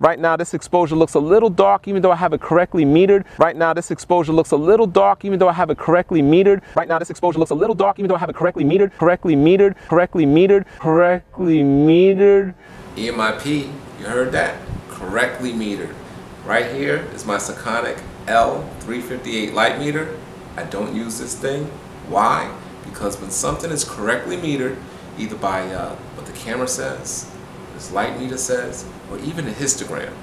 Right now this exposure looks a little dark even though I have it correctly metered. Right now this exposure looks a little dark even though I have it correctly metered. Right now this exposure looks a little dark even though I have it correctly metered. Correctly metered. Correctly metered. Correctly metered. EMIP, you heard that? Correctly metered. Right here is my Sekonic L358 light meter. I don't use this thing. Why? Because when something is correctly metered, either by what the camera says, this light meter says, or even a histogram,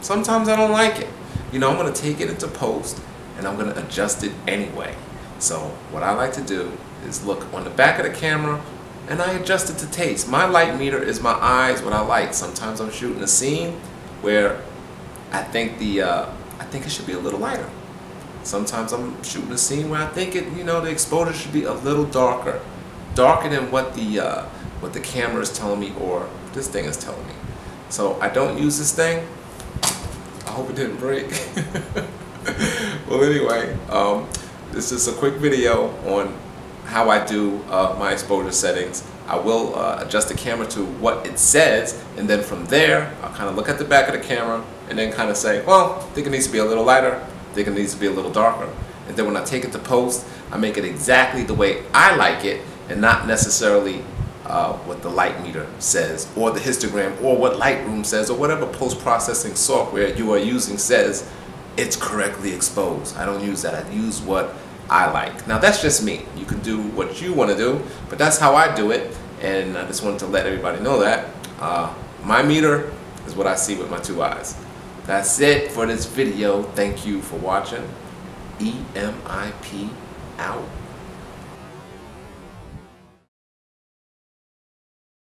sometimes I don't like it. You know, I'm going to take it into post and I'm going to adjust it anyway. So what I like to do is look on the back of the camera and I adjust it to taste. My light meter is my eyes, what I like. Sometimes I'm shooting a scene where I think it should be a little lighter. Sometimes I'm shooting a scene where I think the exposure should be a little darker than what the camera is telling me or this thing is telling me. So I don't use this thing. I hope it didn't break. Well, anyway, this is a quick video on how I do my exposure settings. I will adjust the camera to what it says, and then from there I'll kind of look at the back of the camera and then kind of say, well, I think it needs to be a little lighter, I think it needs to be a little darker. And then when I take it to post, I make it exactly the way I like it and not necessarily what the light meter says or the histogram or what Lightroom says or whatever post-processing software you are using says it's correctly exposed. I don't use that. I use what I like. Now that's just me. You can do what you want to do, but that's how I do it, and I just wanted to let everybody know that. My meter is what I see with my two eyes. That's it for this video. Thank you for watching. EMIP out.